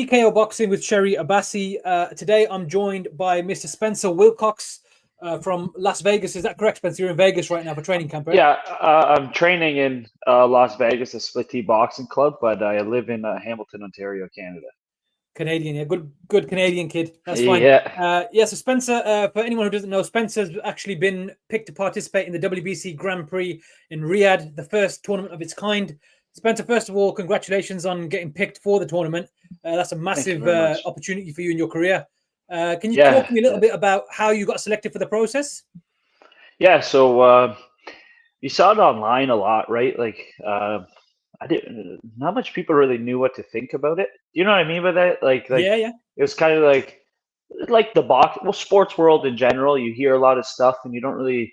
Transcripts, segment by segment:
TKO Boxing with Sherry Abbasi. Today I'm joined by Mr. Spencer Wilcox from Las Vegas. Is that correct, Spencer? You're in Vegas right now for training camp, right? Yeah, I'm training in Las Vegas, a Split T boxing club, but I live in Hamilton, Ontario, Canada. Canadian, yeah, good Canadian kid. That's fine. Yeah. So Spencer, for anyone who doesn't know, Spencer's actually been picked to participate in the WBC Grand Prix in Riyadh, the first tournament of its kind. Spencer, first of all, congratulations on getting picked for the tournament. That's a massive opportunity for you in your career. Can you talk to me a little bit about how you got selected for the process? Yeah, so you saw it online a lot, right? Like, not much people really knew what to think about it. Do you know what I mean by that? Like, Yeah. it was kind of like the sports world in general. You hear a lot of stuff, and you don't really.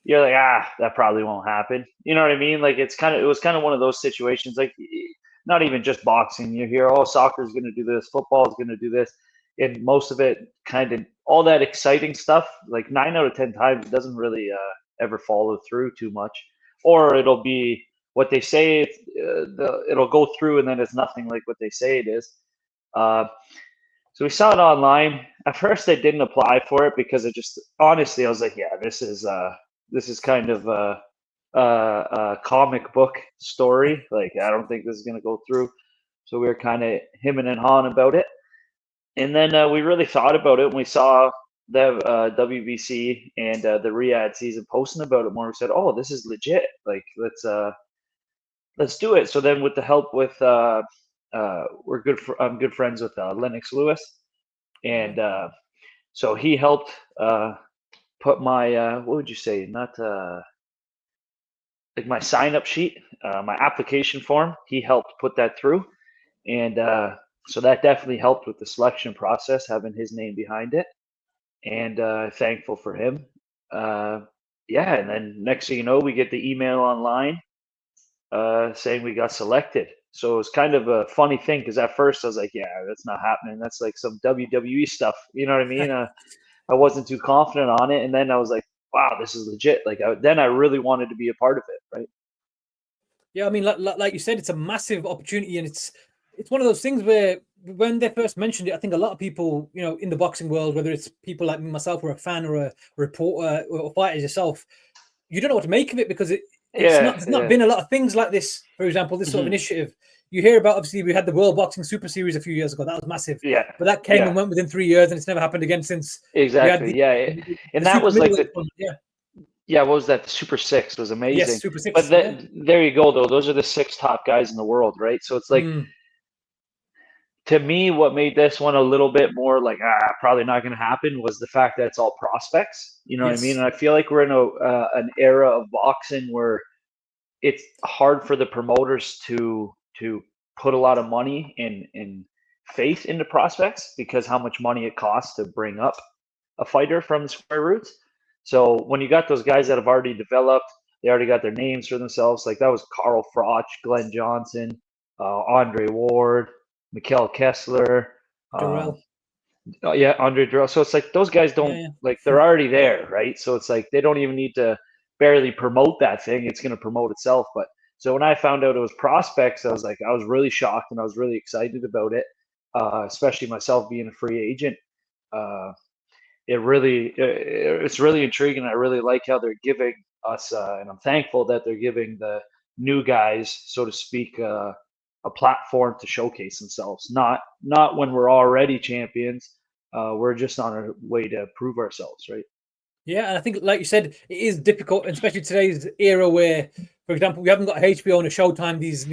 You're like, that probably won't happen. You know what I mean? Like, it was kind of one of those situations. Like, not even just boxing. You hear, oh, soccer's going to do this, football is going to do this, and most of it kind of all that exciting stuff. Like 9 out of 10 times, it doesn't really ever follow through too much, or it'll be what they say. It'll go through, and then it's nothing like what they say it is. So we saw it online. At first, I didn't apply for it because honestly, I was like, yeah, this is kind of a comic book story. Like, I don't think this is going to go through. So we were kind of hemming and hawing about it. And then we really thought about it when we saw the WBC and the Riyadh season posting about it more. We said, oh, this is legit. Like, let's do it. So then with the help with I'm good friends with Lennox Lewis. And so he helped put my what would you say, not like my sign up sheet, my application form. He helped put that through, and so that definitely helped with the selection process, having his name behind it, and thankful for him. Yeah, and then next thing you know, we get the email online saying we got selected. So it was kind of a funny thing because at first I was like, yeah, that's not happening. That's like some WWE stuff. You know what I mean? I wasn't too confident on it. And then I was like, wow, this is legit. Like, then I really wanted to be a part of it. Right. Yeah. I mean, like you said, it's a massive opportunity, and it's one of those things where when they first mentioned it, I think a lot of people, in the boxing world, whether it's people like myself or a fan or a reporter or fighters yourself, you don't know what to make of it because there's not been a lot of things like this. For example, this sort of initiative you hear about. Obviously, we had the World Boxing Super Series a few years ago. That was massive. Yeah. But that came and went within 3 years, and it's never happened again since. Exactly. And that was like what was that? The Super Six was amazing. Yes, Super Six. But there you go, though. Those are the 6 top guys in the world, right? So it's like, to me, what made this one a little bit more like, probably not going to happen was the fact that it's all prospects. You know what I mean? And I feel like we're in an era of boxing where it's hard for the promoters to put a lot of money and faith into prospects because how much money it costs to bring up a fighter from the square roots. So when you got those guys that have already developed, they already got their names for themselves. Like that was Carl Froch, Glenn Johnson, Andre Ward, Mikkel Kessler, Durrell. Andre Durrell. So it's like those guys don't like they're already there, right? So it's like they don't even need to barely promote that thing. It's going to promote itself. But so when I found out it was prospects, I was really shocked and I was really excited about it, especially myself being a free agent. It's really intriguing. I really like how they're giving us, and I'm thankful that they're giving the new guys, so to speak, a platform to showcase themselves. Not when we're already champions. We're just on our way to prove ourselves, right? Yeah, and I think, like you said, it is difficult, especially today's era where, for example, we haven't got HBO and a Showtime. These,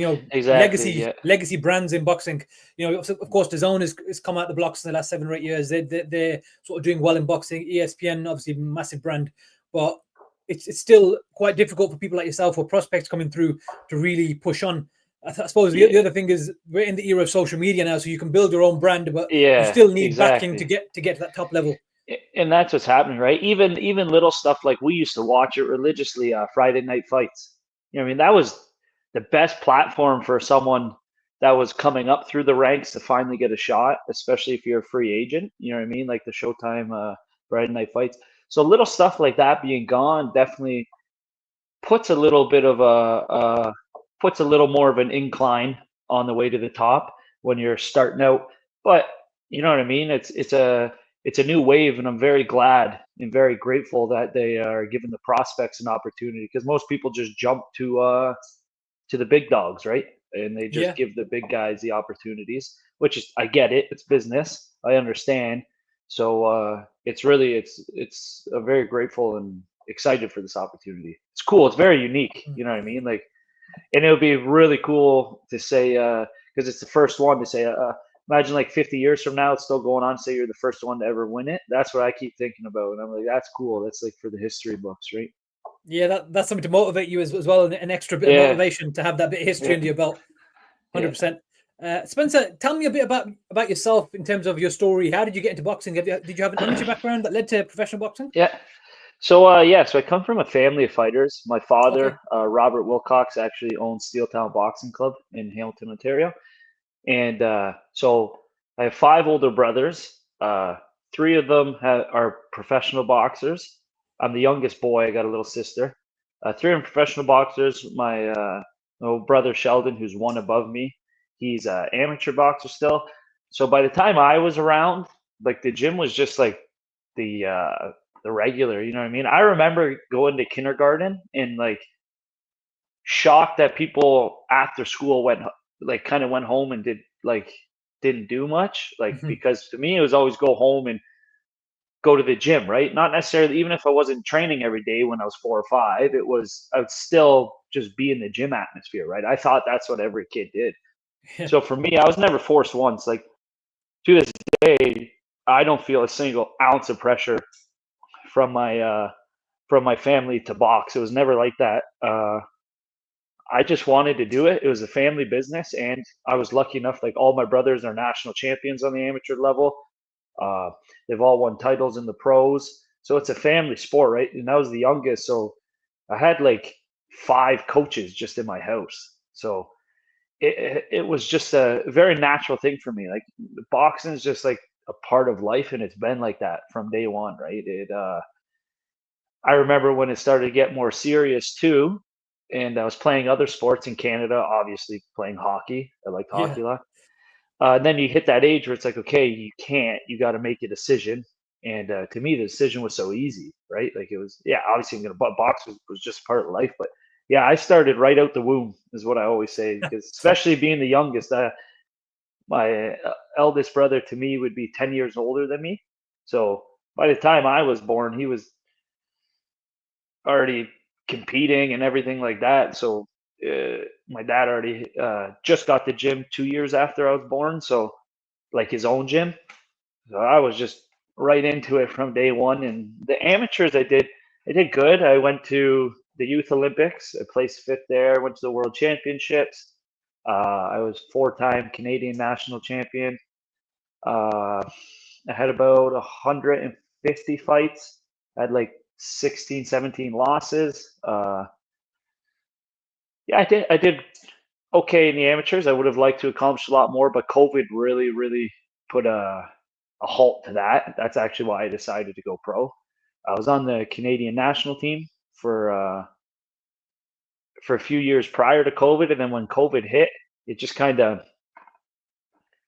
legacy brands in boxing. Of course, DAZN has come out the blocks in the last 7 or 8 years. They're sort of doing well in boxing. ESPN, obviously, massive brand, but it's still quite difficult for people like yourself or prospects coming through to really push on. I suppose the other thing is we're in the era of social media now, so you can build your own brand, but you still need backing to get to that top level. And that's what's happening, right? Even little stuff like we used to watch it religiously, Friday night fights. I mean, that was the best platform for someone that was coming up through the ranks to finally get a shot, especially if you're a free agent. You know what I mean? Like the Showtime Friday night fights. So little stuff like that being gone definitely puts a little more of an incline on the way to the top when you're starting out But you know what I mean? It's a new wave, and I'm very glad and very grateful that they are giving the prospects an opportunity, because most people just jump to the big dogs, right? And they just Yeah. give the big guys the opportunities, which is, I get it. It's business. I understand. So it's a very grateful and excited for this opportunity. It's cool. It's very unique. You know what I mean? Like, and it would be really cool to say, because it's the first one to say, imagine like 50 years from now, it's still going on. Say you're the first one to ever win it. That's what I keep thinking about. And I'm like, that's cool. That's like for the history books, right? Yeah, that's something to motivate you as well, and an extra bit of Yeah. motivation to have that bit of history Yeah. under your belt. Yeah. 100%. Spencer, tell me a bit about yourself in terms of your story. How did you get into boxing? Did you have an amateur background that led to professional boxing? Yeah. So I come from a family of fighters. My Okay. father, Robert Wilcox, actually owns Steeltown Boxing Club in Hamilton, Ontario. And so I have five older brothers. Three of them are professional boxers. I'm the youngest boy. I got a little sister. Three of them professional boxers. My little brother Sheldon, who's one above me, he's an amateur boxer still. So by the time I was around, like the gym was just like the the regular. You know what I mean? I remember going to kindergarten and like shocked that people after school went like kind of went home and didn't do much, like, Mhm. because to me it was always go home and go to the gym, right? Not necessarily, even if I wasn't training every day when I was 4 or 5, it was, I would still just be in the gym atmosphere, right? I thought that's what every kid did. Yeah. So for me, I was never forced once. Like, to this day, I don't feel a single ounce of pressure from my family to box. It was never like that. I just wanted to do it. It was a family business, and I was lucky enough. Like, all my brothers are national champions on the amateur level. Uh, they've all won titles in the pros, so it's a family sport, right? And I was the youngest, so I had like 5 coaches just in my house. So it was just a very natural thing for me. Like, boxing is just like a part of life, and it's been like that from day one, right? I remember when it started to get more serious too, and I was playing other sports in Canada, obviously playing hockey. I liked Yeah. hockey a lot. And then you hit that age where it's like, okay, you got to make a decision. And to me, the decision was so easy, right? Like, it was, yeah, obviously I'm going to box was just part of life, but yeah, I started right out the womb, is what I always say, because especially being the youngest, my eldest brother to me would be 10 years older than me. So by the time I was born, he was already competing and everything like that. So my dad already just got the gym 2 years after I was born, so like his own gym. So I was just right into it from day one. And the amateurs, I did good. I went to the Youth Olympics. I placed fifth there. Went to the World Championships. I was 4-time Canadian national champion. Uh, I had about 150 fights. I had like 16, 17 losses. Yeah, I did okay in the amateurs. I would have liked to accomplish a lot more, but COVID really, really put a halt to that. That's actually why I decided to go pro. I was on the Canadian national team for a few years prior to COVID, and then when COVID hit, it just kind of,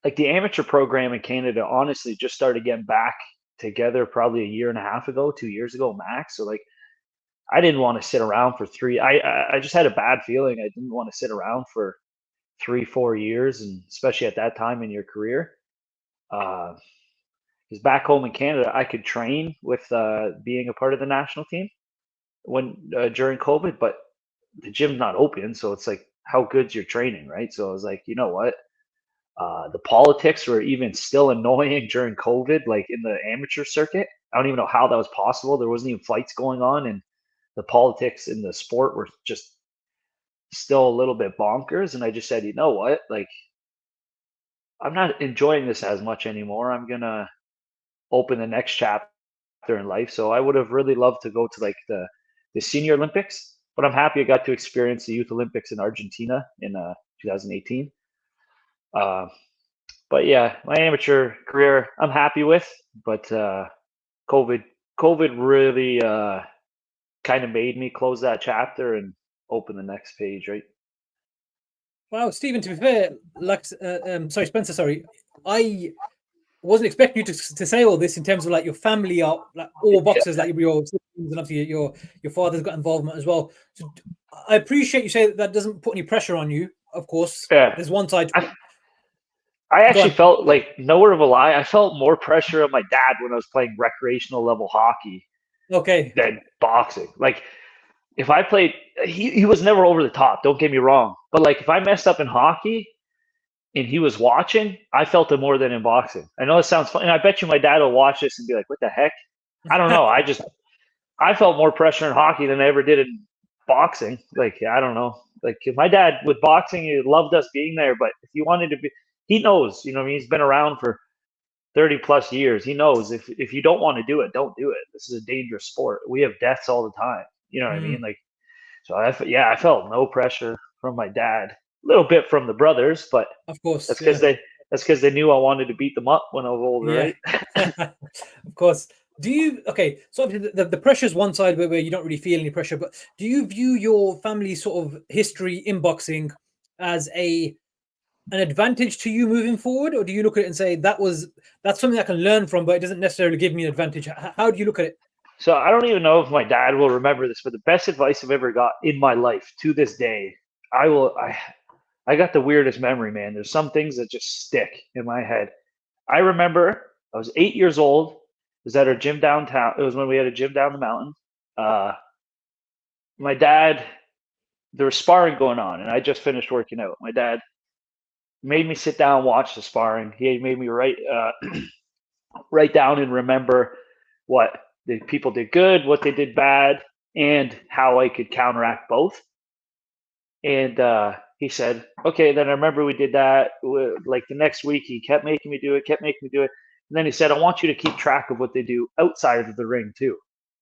like, the amateur program in Canada honestly just started getting back together probably a year and a half ago, 2 years ago max. So like, I didn't want to sit around for three. I just had a bad feeling. I didn't want to sit around for 3 4 years, and especially at that time in your career. Because back home in Canada, I could train with being a part of the national team when during COVID, but the gym's not open, so it's like, how good's your training, right? So I was like, you know what? The politics were even still annoying during COVID, like in the amateur circuit. I don't even know how that was possible. There wasn't even fights going on, and the politics in the sport were just still a little bit bonkers. And I just said, you know what? Like, I'm not enjoying this as much anymore. I'm gonna open the next chapter in life. So I would have really loved to go to like the Senior Olympics, but I'm happy I got to experience the Youth Olympics in Argentina in 2018. Uh, but yeah, my amateur career I'm happy with, but COVID COVID really kind of made me close that chapter and open the next page, right? Wow, Stephen. To be fair, like, sorry, Spencer. Sorry. I wasn't expecting you to say all this in terms of like your family are like all boxers, like your siblings, and obviously your father's got involvement as well. So I appreciate you say that doesn't put any pressure on you. Of course, there's one side to it. I actually felt like, no word of a lie, I felt more pressure on my dad when I was playing recreational level hockey than boxing. Like, if I played, he was never over the top, don't get me wrong. But like, if I messed up in hockey and he was watching, I felt it more than in boxing. I know it sounds funny. And I bet you my dad will watch this and be like, what the heck? I don't know. I felt more pressure in hockey than I ever did in boxing. Like, I don't know. Like, my dad with boxing, he loved us being there, but if he wanted to be, he knows, you know what I mean? He's been around for 30 plus years. He knows if you don't want to do it, don't do it. This is a dangerous sport. We have deaths all the time. You know what I mean? Like, so I felt no pressure from my dad. A little bit from the brothers, but of course, that's because they knew I wanted to beat them up when I was older, right? Of course. Do you so the pressure is one side where you don't really feel any pressure, but do you view your family sort of history in boxing as an advantage to you moving forward, or do you look at it and say that's something I can learn from, but it doesn't necessarily give me an advantage? How do you look at it? So I don't even know if my dad will remember this, but the best advice I've ever got in my life to this day, I got the weirdest memory, man. There's some things that just stick in my head. I remember I was 8 years old. It was at our gym downtown. It was when we had a gym down the mountain. My dad, there was sparring going on, and I just finished working out. My dad made me sit down and watch the sparring. He made me write down and remember what the people did good, what they did bad, and how I could counteract both. And he said, okay, then I remember we did that. Like the next week, he kept making me do it. And then he said, I want you to keep track of what they do outside of the ring too.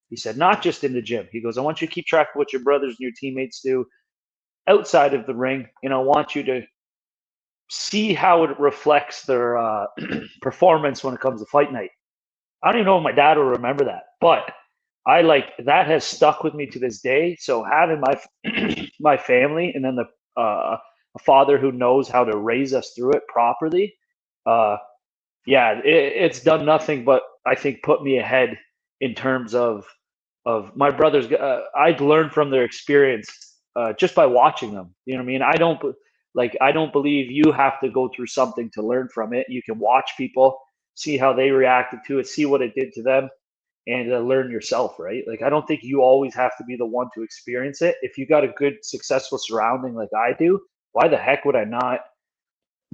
He said, not just in the gym. He goes, I want you to keep track of what your brothers and your teammates do outside of the ring. And I want you to see how it reflects their performance when it comes to fight night. I don't even know if my dad will remember that, but that has stuck with me to this day. So having my family and then a father who knows how to raise us through it properly, it's done nothing but I think put me ahead in terms of my brothers. I'd learned from their experience just by watching them. You know what I mean? I don't believe you have to go through something to learn from it. You can watch people, see how they reacted to it, see what it did to them, and learn yourself, right? Like, I don't think you always have to be the one to experience it. If you got a good, successful surrounding like I do, why the heck would I not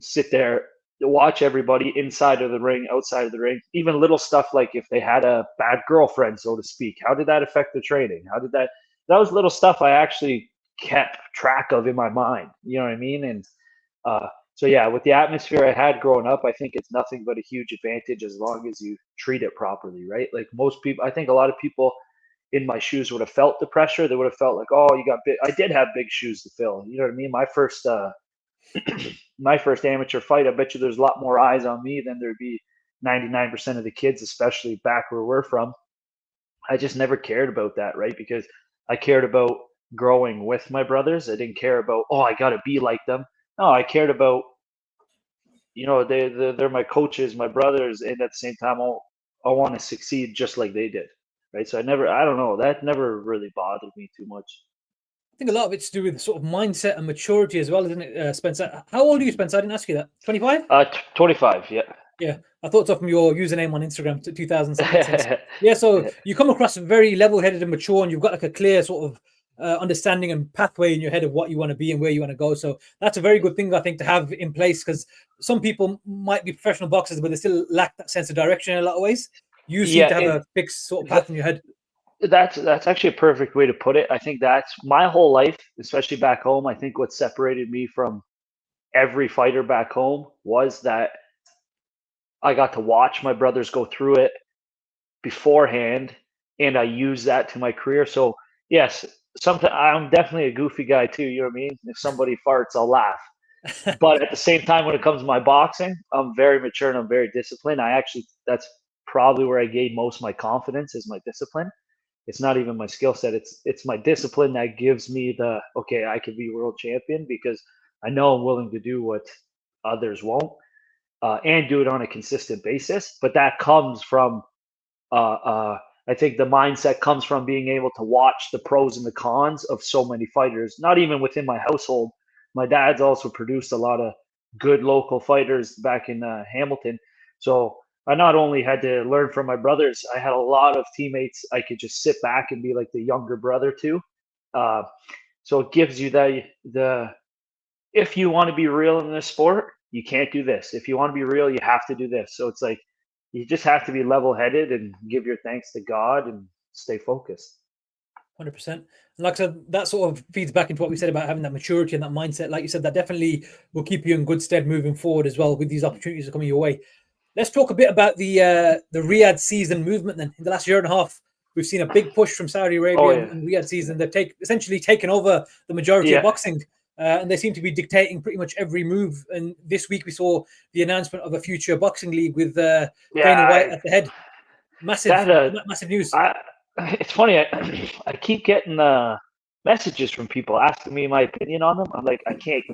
sit there, watch everybody inside of the ring, outside of the ring, even little stuff like if they had a bad girlfriend, so to speak, how did that affect the training? That was little stuff I actually kept track of in my mind, you know what I mean? And so yeah, with the atmosphere I had growing up, I think it's nothing but a huge advantage as long as you treat it properly, right? Like most people, I think a lot of people in my shoes would have felt the pressure. They would have felt like, oh, you got big. I did have big shoes to fill. You know what I mean? My first amateur fight, I bet you there's a lot more eyes on me than there'd be 99% of the kids, especially back where we're from. I just never cared about that, right? Because I cared about growing with my brothers. I didn't care about, oh, I got to be like them. No, I cared about, they're my coaches, my brothers, and at the same time, I want to succeed just like they did, right? So I don't know, that never really bothered me too much. I think a lot of it's to do with sort of mindset and maturity as well, isn't it, Spencer? How old are you, Spencer? I didn't ask you that. 25? 25, yeah. Yeah, I thought so from your username on Instagram, 2000. Yeah, so you come across very level-headed and mature, and you've got like a clear sort of understanding and pathway in your head of what you want to be and where you want to go. So that's a very good thing, I think, to have in place, because some people might be professional boxers, but they still lack that sense of direction in a lot of ways. You seem to have a fixed sort of path in your head. That's actually a perfect way to put it. I think that's my whole life, especially back home. I think what separated me from every fighter back home was that I got to watch my brothers go through it beforehand, and I use that to my career. So yes, sometimes I'm definitely a goofy guy too. You know what I mean? If somebody farts, I'll laugh. But at the same time, when it comes to my boxing, I'm very mature and I'm very disciplined. That's probably where I gain most of my confidence, is my discipline. It's not even my skill set. It's my discipline that gives me okay, I could be world champion, because I know I'm willing to do what others won't. and do it on a consistent basis. But that comes from, I think the mindset comes from being able to watch the pros and the cons of so many fighters, not even within my household. My dad's also produced a lot of good local fighters back in Hamilton. So I not only had to learn from my brothers, I had a lot of teammates I could just sit back and be like the younger brother to. So it gives you the if you want to be real in this sport, you can't do this. If you want to be real, you have to do this. So it's like you just have to be level-headed and give your thanks to God and stay focused. 100%. Like I said, that sort of feeds back into what we said about having that maturity and that mindset. Like you said, that definitely will keep you in good stead moving forward as well with these opportunities that are coming your way. Let's talk a bit about the Riyadh season movement then. In the last year and a half, we've seen a big push from Saudi Arabia and Riyadh season. They've essentially taken over the majority of boxing, and they seem to be dictating pretty much every move. And this week we saw the announcement of a future boxing league with Dana White at the head. Massive news. It's funny. I keep getting messages from people asking me my opinion on them. I'm like, I can't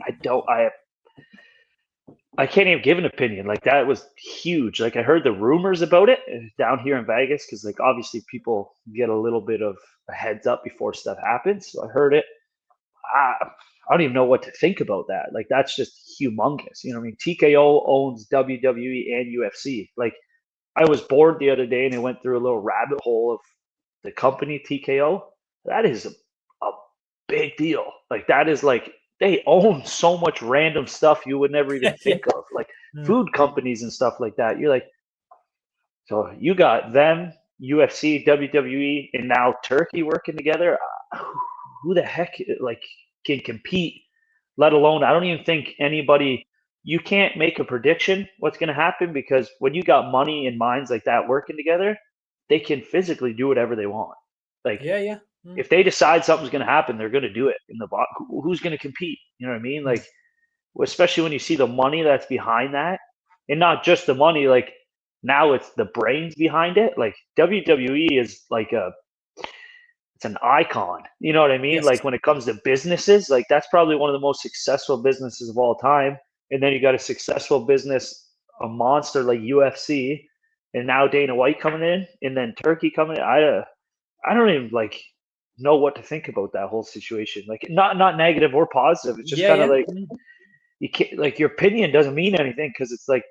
even give an opinion. Like, that was huge. Like, I heard the rumors about it down here in Vegas because, like, obviously people get a little bit of a heads up before stuff happens. So I heard it. I don't even know what to think about that. Like, that's just humongous. You know what I mean? TKO owns WWE and UFC. Like, I was bored the other day and I went through a little rabbit hole of the company TKO. That is a big deal. Like, that is like, they own so much random stuff you would never even think of, like food companies and stuff like that. You're like, so you got them, UFC, WWE, and now Turkey working together. Who the heck like can compete? Let alone, I don't even think anybody. You can't make a prediction what's going to happen because when you got money and minds like that working together, they can physically do whatever they want. Like, if they decide something's going to happen, they're going to do it in the box. Who's going to compete? You know what I mean? Like, especially when you see the money that's behind that, and not just the money. Like, now it's the brains behind it. Like, WWE is like it's an icon. You know what I mean? Like, when it comes to businesses, like, that's probably one of the most successful businesses of all time. And then you got a successful business, a monster like UFC, and now Dana White coming in, and then Turkey coming in. I don't even like know what to think about that whole situation. Like, not negative or positive. It's just kind of like, you can't, like, your opinion doesn't mean anything because it's like,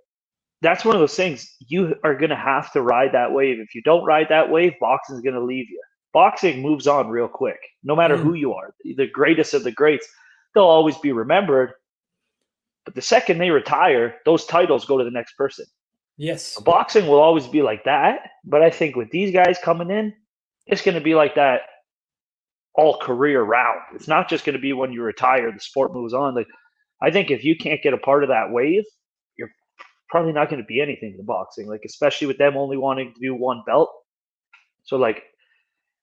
that's one of those things. You are going to have to ride that wave. If you don't ride that wave, boxing is going to leave you. Boxing moves on real quick, no matter who you are. The greatest of the greats, they'll always be remembered. But the second they retire, those titles go to the next person. Yes. Boxing will always be like that. But I think with these guys coming in, it's going to be like that all career round. It's not just going to be when you retire, the sport moves on. Like, I think if you can't get a part of that wave, you're probably not going to be anything in boxing. Like, especially with them only wanting to do one belt. So, like,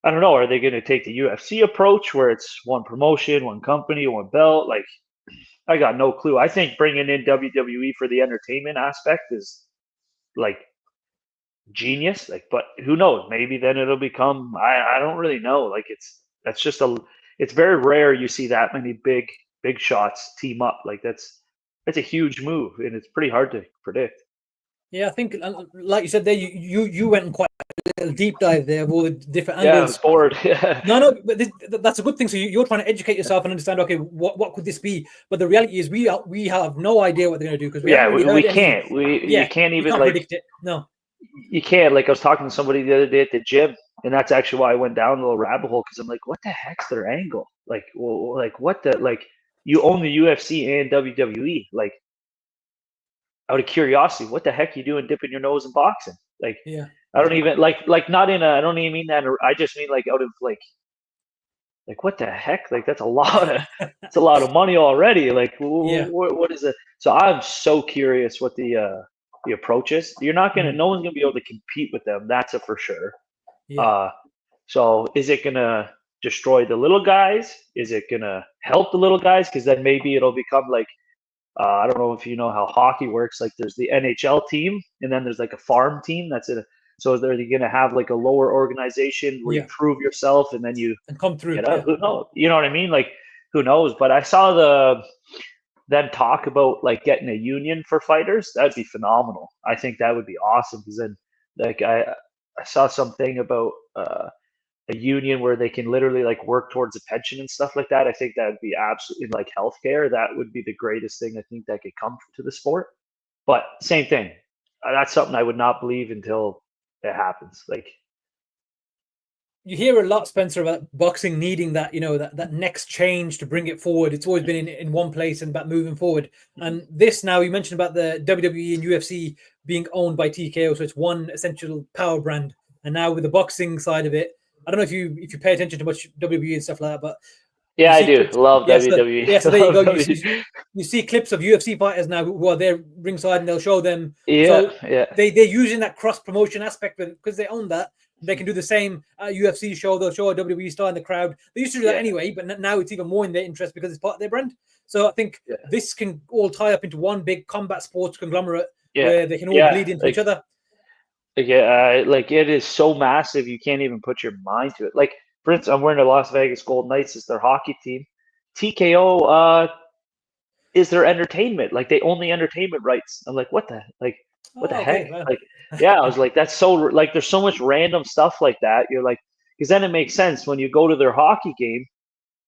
I don't know. Are they going to take the UFC approach where it's one promotion, one company, one belt? Like, I got no clue. I think bringing in WWE for the entertainment aspect is like genius. Like, but who knows? Maybe then it'll become. I don't really know. Like, it's very rare you see that many big shots team up. Like, that's a huge move, and it's pretty hard to predict. Yeah, I think, like you said there, you went in quite a little deep dive there of all the different angles. Yeah, I was bored. No, but that's a good thing. So you're trying to educate yourself and understand, okay, what could this be? But the reality is we have no idea what they're going to do because we can't. You can't even predict it. No, you can't. Like, I was talking to somebody the other day at the gym, and that's actually why I went down a little rabbit hole because I'm like, what the heck's their angle? Like, well, like what the like? You own the UFC and WWE. Like, out of curiosity, what the heck you doing dipping your nose in boxing? Like, I don't even like not in a. I don't even mean that. I just mean like out of like what the heck? Like, that's a lot of money already. Like, what is it? So I'm so curious what the approach is. You're not gonna. No one's gonna be able to compete with them. That's a for sure. So is it gonna destroy the little guys? Is it gonna help the little guys? Because then maybe it'll become like. I don't know if you know how hockey works. Like, there's the NHL team, and then there's like a farm team. That's it. So they're going to have like a lower organization where you prove yourself, and then you come through. Who knows? You know what I mean? Like, who knows? But I saw them talk about like getting a union for fighters, that'd be phenomenal. I think that would be awesome because then like I saw something about a union where they can literally like work towards a pension and stuff like that. I think that would be absolutely like healthcare. That would be the greatest thing I think that could come to the sport. But same thing. That's something I would not believe until it happens. Like you hear a lot, Spencer, about boxing needing that, that next change to bring it forward. It's always been in one place and about moving forward. And this now, you mentioned about the WWE and UFC being owned by TKO, so it's one essential power brand. And now with the boxing side of it, I don't know if you pay attention to much WWE and stuff like that, but yeah, I do love WWE. So there you go. You see clips of UFC fighters now who are there ringside, and they'll show them. Yeah, they're using that cross promotion aspect because they own that. They can do the same UFC show. They'll show a WWE star in the crowd. They used to do that anyway, but now it's even more in their interest because it's part of their brand. So I think this can all tie up into one big combat sports conglomerate where they can all bleed into each other. Like it is so massive you can't even put your mind to it. Like for instance, I'm wearing the Las Vegas Golden Knights as their hockey team. TKO is their entertainment. Like they own the entertainment rights. I'm like, what the heck? Wow. Like, yeah, I was like, that's so like there's so much random stuff like that. You're like, because then it makes sense when you go to their hockey game.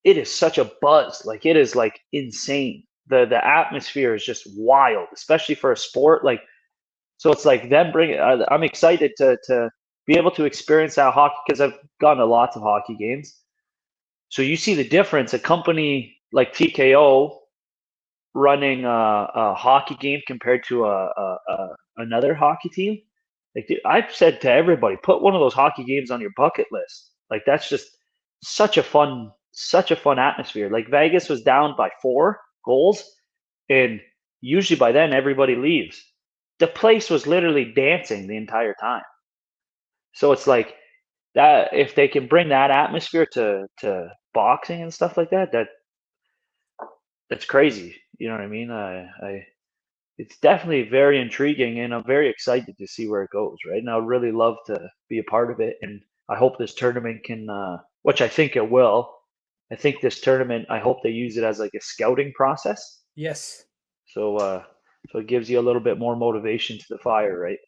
It is such a buzz. Like it is like insane. The atmosphere is just wild, especially for a sport like. So it's like them bringing. I'm excited to be able to experience that hockey because I've gone to lots of hockey games. So you see the difference. A company like TKO running a hockey game compared to another hockey team. Like I've said to everybody, put one of those hockey games on your bucket list. Like that's just such a fun atmosphere. Like Vegas was down by 4 goals, and usually by then everybody leaves. The place was literally dancing the entire time. So it's like that if they can bring that atmosphere to boxing and stuff like that, that's crazy. You know what I mean? It's definitely very intriguing, and I'm very excited to see where it goes. Right, and I would really love to be a part of it, and I hope this tournament can, which I think it will. I think this tournament, I hope they use it as like a scouting process. Yes. So it gives you a little bit more motivation to the fire, right?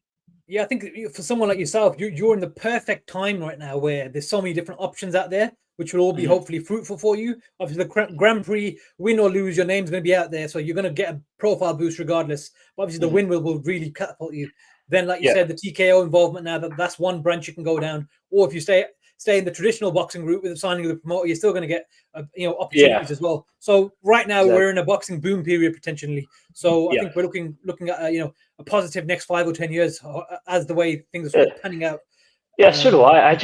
Yeah, I think for someone like yourself, you're in the perfect time right now where there's so many different options out there, which will all be hopefully fruitful for you. Obviously, the Grand Prix, win or lose, your name's going to be out there, so you're going to get a profile boost regardless. But obviously, the win will really catapult you. Then, like you said, the TKO involvement now, that's one branch you can go down. Or if you stay in the traditional boxing route with the signing of the promoter, you're still going to get opportunities as well. So right now we're in a boxing boom period potentially. So I think we're looking at a positive next 5 or 10 years as the way things are sort of panning out. Yeah, so do I.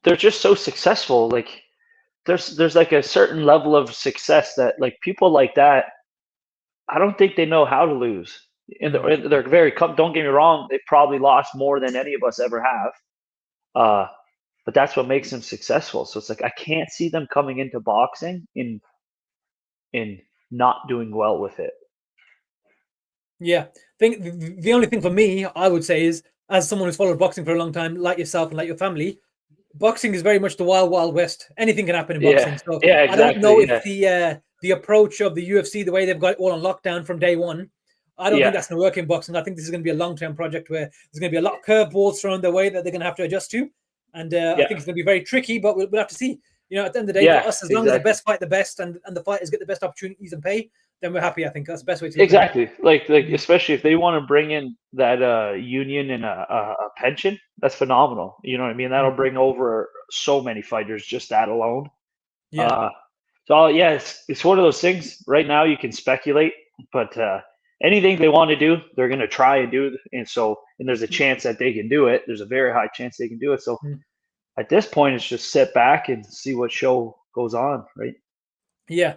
They're just so successful. Like there's like a certain level of success that like people like that, I don't think they know how to lose. And they're very, don't get me wrong, they probably lost more than any of us ever have. But that's what makes them successful. So it's like I can't see them coming into boxing in not doing well with it. Yeah, I think the only thing for me, I would say, is as someone who's followed boxing for a long time, like yourself and like your family, boxing is very much the wild, wild west. Anything can happen in boxing. So exactly. I don't know if the approach of the UFC, the way they've got it all on lockdown from day one, I don't think that's going to work in boxing. I think this is going to be a long-term project where there's going to be a lot of curveballs thrown their way that they're going to have to adjust to. And I think it's going to be very tricky, but we'll have to see. At the end of the day, for us, as long as the best fight the best and the fighters get the best opportunities and pay, then we're happy. I think that's the best way to exactly. Like especially if they want to bring in that union and a pension, that's phenomenal. You know what I mean? That'll bring over so many fighters just that alone. Yeah. It's one of those things. Right now, you can speculate, but anything they want to do, they're going to try and do. And there's a chance that they can do it. There's a very high chance they can do it. So at this point, it's just sit back and see what show goes on, right? Yeah.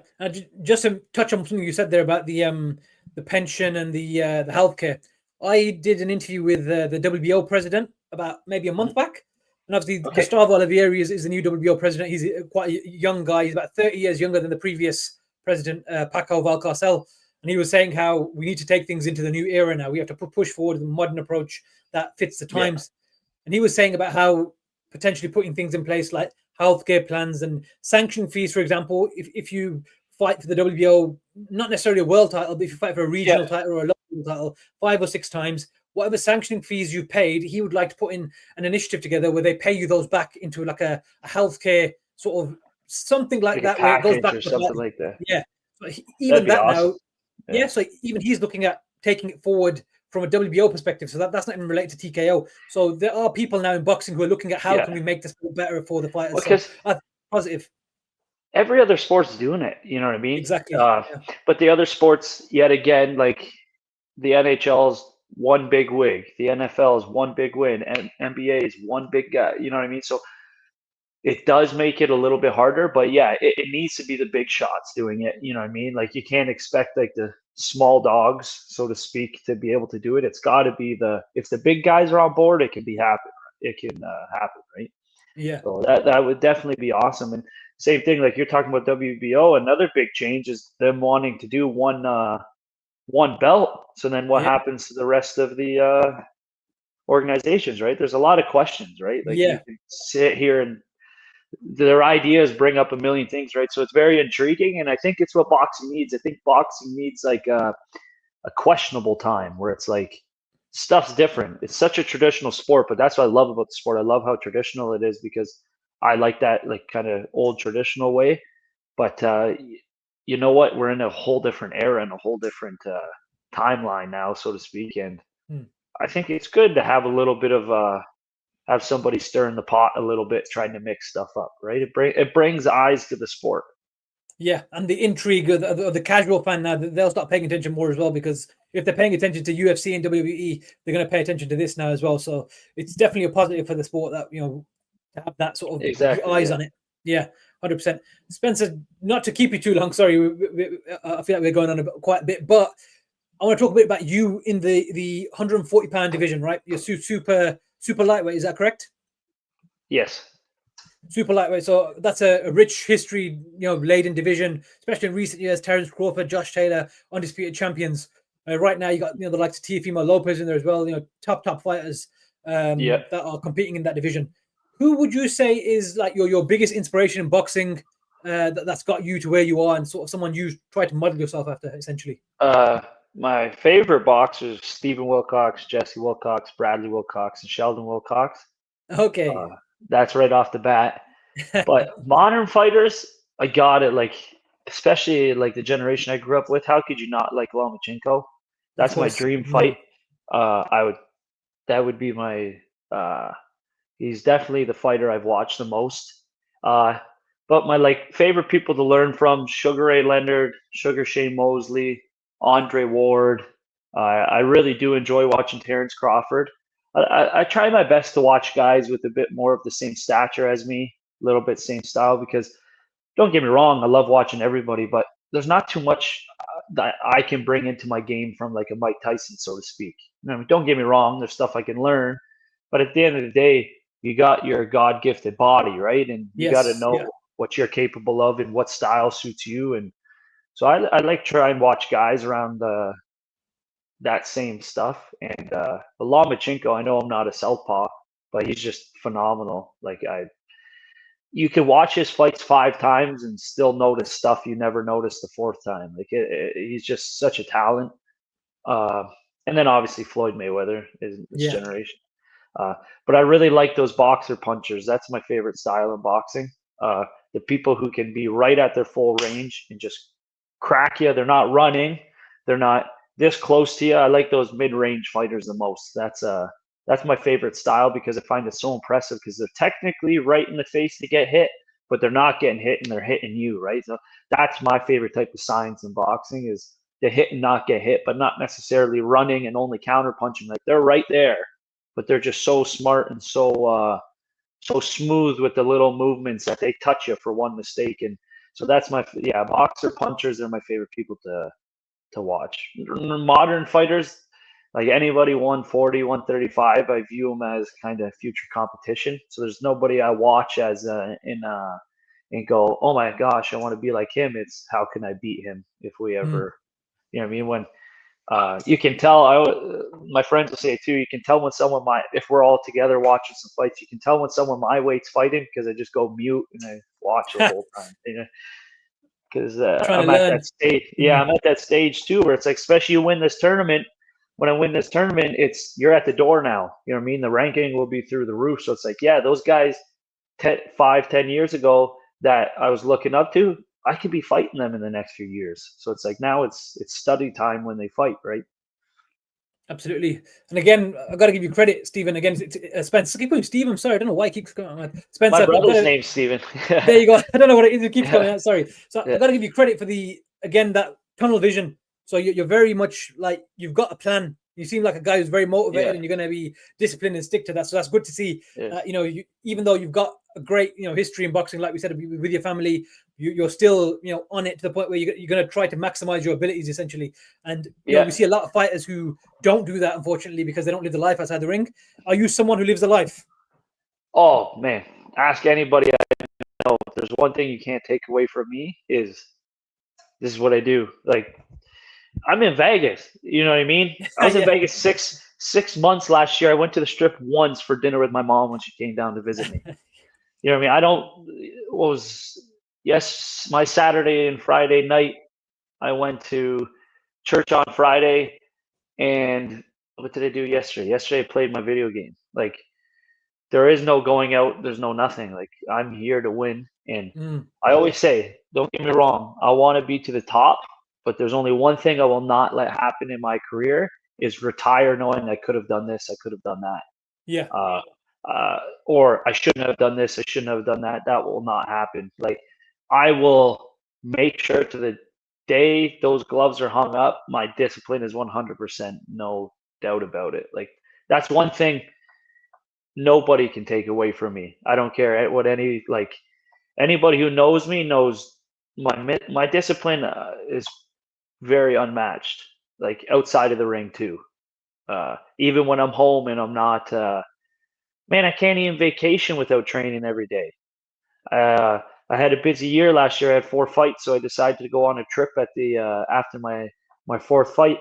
Just to touch on something you said there about the pension and the healthcare. I did an interview with the WBO president about maybe a month back. And obviously, Gustavo Olivieri is the new WBO president. He's quite a young guy. He's about 30 years younger than the previous president, Paco Valcarcel. And he was saying how we need to take things into the new era now. We have to push forward the modern approach that fits the times. And he was saying about how potentially putting things in place like healthcare plans and sanction fees, for example, if you fight for the WBO, not necessarily a world title, but if you fight for a regional title or a local title 5 or 6 times, whatever sanctioning fees you paid, he would like to put in an initiative together where they pay you those back into like a healthcare sort of something like that, where it goes back or to something like that. Yeah. So even that awesome. now, so even he's looking at taking it forward from a WBO perspective. So that's not even related to TKO. So there are people now in boxing who are looking at how can we make this better for the fighters. Because so positive. Every other sport's doing it. You know what I mean? Exactly. But the other sports, yet again, like the NHL's one big wig, the NFL is one big win, and NBA is one big guy. You know what I mean? So it does make it a little bit harder, but yeah, it needs to be the big shots doing it. You know what I mean? Like you can't expect like the small dogs, so to speak, to be able to do it. It's got to be if the big guys are on board, it can happen. It can happen, right? Yeah. So that would definitely be awesome. And same thing, like you're talking about WBO. Another big change is them wanting to do one belt. So then what happens to the rest of the organizations, right? There's a lot of questions, right? Like you can sit here and their ideas bring up a million things, right? So it's very intriguing, and I think it's what boxing needs. I think boxing needs like a questionable time where it's like stuff's different. It's such a traditional sport, but that's what I love about the sport. I love how traditional it is because I like that like kind of old traditional way. But you know what? We're in a whole different era and a whole different timeline now, so to speak. And I think it's good to have a little bit of have somebody stirring the pot a little bit, trying to mix stuff up, right? It brings eyes to the sport. Yeah, and the intrigue of the casual fan now, they'll start paying attention more as well, because if they're paying attention to UFC and WWE, they're going to pay attention to this now as well. So it's definitely a positive for the sport that, to have that sort of eyes on it. Yeah, 100%. Spencer, not to keep you too long, sorry, I feel like we're going on quite a bit, but I want to talk a bit about you in the 140-pound division, right? You're super lightweight, is that correct? Yes. Super lightweight. So that's a rich history, laden division, especially in recent years. Terence Crawford, Josh Taylor, undisputed champions. Right now, you got the likes of Teofimo Lopez in there as well. Top fighters that are competing in that division. Who would you say is like your biggest inspiration in boxing that's got you to where you are, and sort of someone you try to model yourself after, essentially? My favorite boxers: Stephen Wilcox, Jesse Wilcox, Bradley Wilcox, and Sheldon Wilcox. Okay. That's right off the bat. But modern fighters, I got it. Like, especially like the generation I grew up with. How could you not like Lomachenko? That's my dream fight. That would be my. He's definitely the fighter I've watched the most. But my favorite people to learn from: Sugar Ray Leonard, Sugar Shane Mosley, Andre Ward. I really do enjoy watching Terence Crawford. I try my best to watch guys with a bit more of the same stature as me, a little bit same style, because don't get me wrong, I love watching everybody, but there's not too much that I can bring into my game from like a Mike Tyson, so to speak. Don't get me wrong, there's stuff I can learn, but at the end of the day, you got your God-gifted body, right? And you got to know what you're capable of and what style suits you. And so I like try and watch guys around that same stuff. And Lomachenko, I know I'm not a southpaw, but he's just phenomenal. You can watch his fights 5 times and still notice stuff you never noticed the 4th time. He's just such a talent. And then obviously Floyd Mayweather is this generation. But I really like those boxer punchers. That's my favorite style in boxing. The people who can be right at their full range and just crack you. They're not running. They're not this close to you. I like those mid-range fighters the most. That's my favorite style because I find it so impressive because they're technically right in the face to get hit, but they're not getting hit and they're hitting you, right? So that's my favorite type of science in boxing is to hit and not get hit, but not necessarily running and only counter punching. Like they're right there, but they're just so smart and so smooth with the little movements that they touch you for one mistake. And so that's boxer punchers are my favorite people to watch. Modern fighters, like anybody 140, 135, I view them as kind of future competition. So there's nobody I watch as and go, oh my gosh, I want to be like him. It's how can I beat him if we ever, you know what I mean? When you can tell, my friends will say it too, you can tell when someone if we're all together watching some fights, you can tell when someone my weight's fighting because I just go mute and I watch the whole time. because I'm at that stage. Yeah, I'm at that stage too, where it's like, especially you win this tournament. When I win this tournament, you're at the door now. You know what I mean? The ranking will be through the roof. So it's like, yeah, those guys 10 years ago that I was looking up to, I could be fighting them in the next few years. So it's like now it's study time when they fight, right? Absolutely. And again, I've got to give you credit, Stephen. Again, Spencer. Keep going, Stephen. I'm sorry, I don't know why he keeps going on. Spencer. My brother's name's Stephen. There you go. I don't know what it is. It keeps going out. Sorry. So I've got to give you credit for that tunnel vision. So you're very much like you've got a plan. You seem like a guy who's very motivated, and you're going to be disciplined and stick to that. So that's good to see. Even though you've got a great history in boxing, like we said, with your family, you're still on it to the point where you're going to try to maximize your abilities essentially. And we see a lot of fighters who don't do that, unfortunately, because they don't live the life outside the ring. Are you someone who lives the life? Oh man, ask anybody I know. If there's one thing you can't take away from me is this is what I do. Like, I'm in Vegas. You know what I mean? I was in Vegas six months last year. I went to the Strip once for dinner with my mom when she came down to visit me. You know what I mean? My Saturday and Friday night, I went to church on Friday, and what did I do yesterday? Yesterday I played my video game. Like, there is no going out. There's no nothing. Like, I'm here to win. And I always say, don't get me wrong, I want to be to the top, but there's only one thing I will not let happen in my career is retire knowing I could have done this, I could have done that. Yeah. Or I shouldn't have done this, I shouldn't have done that. That will not happen. Like, I will make sure to the day those gloves are hung up, my discipline is 100%, no doubt about it. Like, that's one thing nobody can take away from me. I don't care what anybody who knows me knows my discipline is very unmatched. Like, outside of the ring too. Even when I'm home and I'm not, man, I can't even vacation without training every day. I had a busy year last year. I had 4 fights, so I decided to go on a trip after my 4th fight.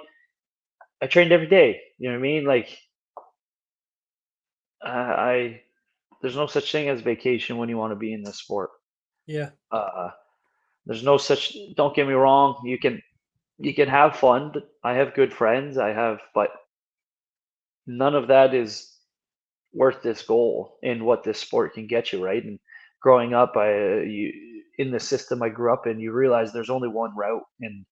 I trained every day. You know what I mean? Like, there's no such thing as vacation when you want to be in this sport. Yeah. There's no such. Don't get me wrong. You can have fun. I have good friends. But none of that is worth this goal and what this sport can get you, right? And growing up, in the system I grew up in, you realize there's only one route, and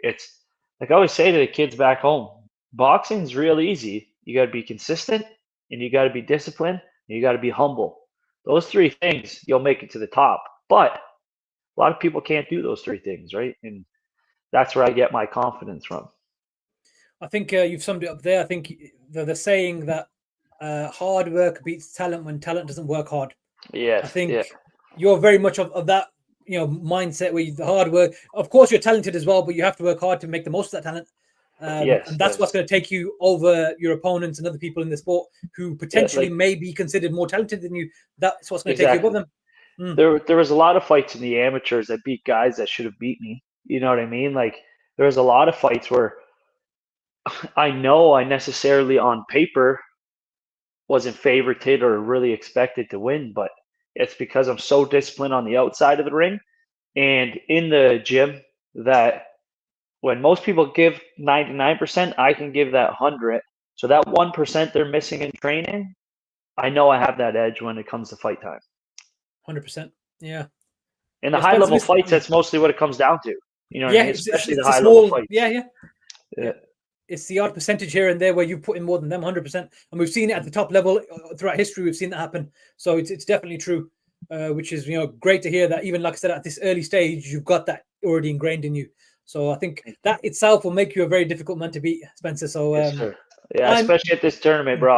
it's like I always say to the kids back home: boxing's real easy. You got to be consistent, and you got to be disciplined, and you got to be humble. Those 3 things, you'll make it to the top. But a lot of people can't do those 3 things, right? And that's where I get my confidence from. I think you've summed it up there. I think the saying that hard work beats talent when talent doesn't work hard. Yes. I think you're very much of that mindset where the hard work. Of course, you're talented as well, but you have to work hard to make the most of that talent. And that's what's going to take you over your opponents and other people in the sport who potentially may be considered more talented than you. That's what's going to take you above them. There was a lot of fights in the amateurs that beat guys that should have beat me. You know what I mean? Like, there was a lot of fights where I know I necessarily on paper wasn't favorited or really expected to win, but it's because I'm so disciplined on the outside of the ring and in the gym that when most people give 99%, I can give that 100. So that 1% they're missing in training, I know I have that edge when it comes to fight time. 100%. Yeah. In the high level fights, that's mostly what it comes down to. You know what I mean? Especially the high level fights. Yeah. It's the odd percentage here and there where you put in more than them, 100%. And we've seen it at the top level throughout history. We've seen that happen. So it's definitely true, which is great to hear that even, like I said, at this early stage, you've got that already ingrained in you. So I think that itself will make you a very difficult man to beat, Spencer. So especially at this tournament, bro.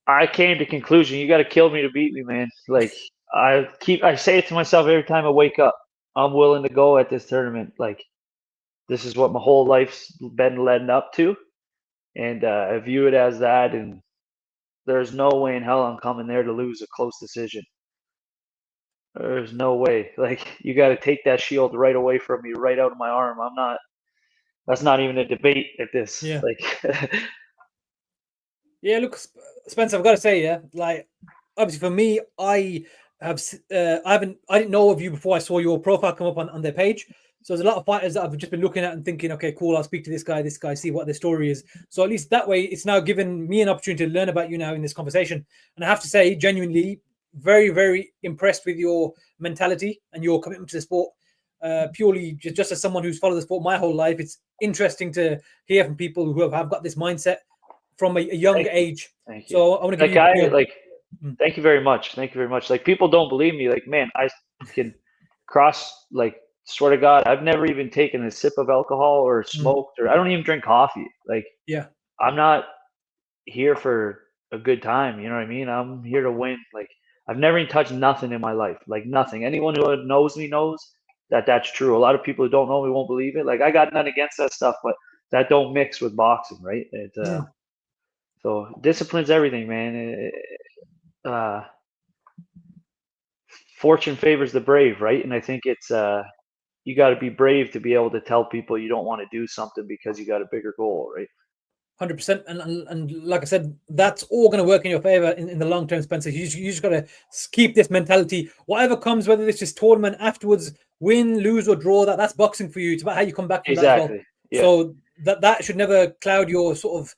I came to conclusion, you got to kill me to beat me, man. Like, I say it to myself every time I wake up. I'm willing to go at this tournament. Like, this is what my whole life's been leading up to, and I view it as that. And there's no way in hell I'm coming there to lose a close decision. There's no way. Like, you got to take that shield right away from me, right out of my arm. That's not even a debate at this. Yeah. Like, yeah. Look, Spencer, I've got to say, like, obviously for me, I I didn't know of you before I saw your profile come up on their page. So there's a lot of fighters that I've just been looking at and thinking, okay, cool, I'll speak to this guy, see what their story is. So at least that way, it's now given me an opportunity to learn about you now in this conversation. And I have to say, genuinely, very, very impressed with your mentality and your commitment to the sport. Purely just as someone who's followed the sport my whole life, it's interesting to hear from people who have got this mindset from a young age. Thank you. So I want to give you thank you very much. Thank you very much. Like, people don't believe me. Like, man, I can cross, like, swear to God, I've never even taken a sip of alcohol or smoked, or I don't even drink coffee. Like, yeah, I'm not here for a good time. You know what I mean? I'm here to win. Like, I've never even touched nothing in my life. Like, nothing. Anyone who knows me knows that that's true. A lot of people who don't know me won't believe it. Like, I got nothing against that stuff, but that don't mix with boxing, right? So discipline's everything, man. Fortune favors the brave, right? And I think it's you got to be brave to be able to tell people you don't want to do something because you got a bigger goal, right? 100%. And like I said, that's all going to work in your favor in the long term, Spencer. You just got to keep this mentality. Whatever comes, whether it's just tournament afterwards, win, lose, or draw, that's boxing for you. It's about how you come back from that as well. Yeah. So that should never cloud your sort of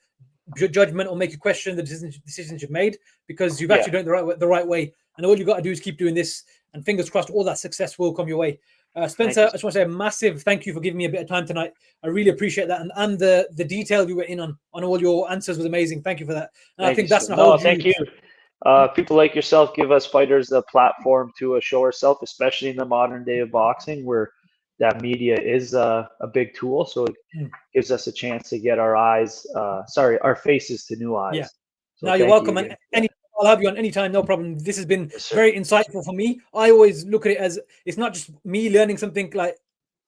judgment or make you question the decisions you've made, because you've actually done it the right way. And all you got to do is keep doing this, and fingers crossed, all that success will come your way. Spencer, I just want to say a massive thank you for giving me a bit of time tonight. I really appreciate that, and the detail you were in on all your answers was amazing. Thank you for that. And I think that's thank you. People like yourself give us fighters the platform to show ourselves, especially in the modern day of boxing, where that media is a big tool. So it gives us a chance to get our faces to new eyes. Yeah. So now you're welcome. And I'll have you on anytime, no problem. This has been very insightful for me. I always look at it as it's not just me learning something, like,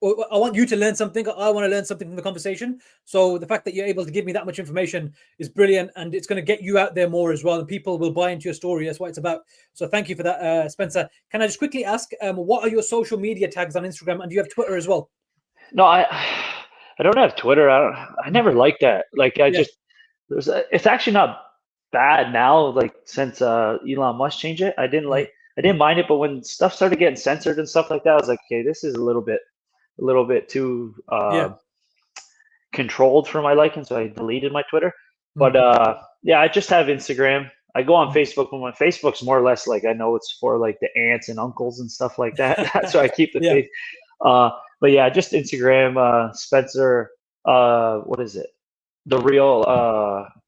or I want you to learn something. I want to learn something from the conversation. So the fact that you're able to give me that much information is brilliant, and it's going to get you out there more as well, and people will buy into your story. That's what it's about. So thank you for that, Spencer. Can I just quickly ask, what are your social media tags on Instagram, and do you have Twitter as well? No, I don't have Twitter. I never liked that. Like, it's actually not bad now, like, since Elon Musk changed it. I didn't mind it, but when stuff started getting censored and stuff like that, I was like, okay, this is a little bit too controlled for my liking, so I deleted my Twitter. But I just have Instagram. I go on Facebook, but my Facebook's more or less like, I know it's for like the aunts and uncles and stuff like that. That's why I keep the face. But yeah, just Instagram, Spencer, what is it? The real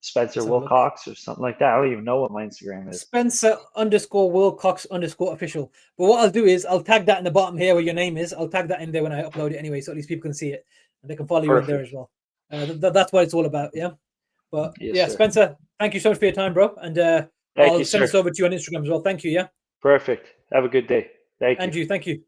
Spencer Wilcox or something like that. I don't even know what my Instagram is. Spencer_Wilcox_official. But what I'll do is I'll tag that in the bottom here where your name is. I'll tag that in there when I upload it anyway, so at least people can see it and they can follow you in there as well. That's what it's all about, yeah. But yes, Spencer, thank you so much for your time, bro. And I'll send this over to you on Instagram as well. Thank you, yeah. Perfect. Have a good day. Thank you. And you, thank you.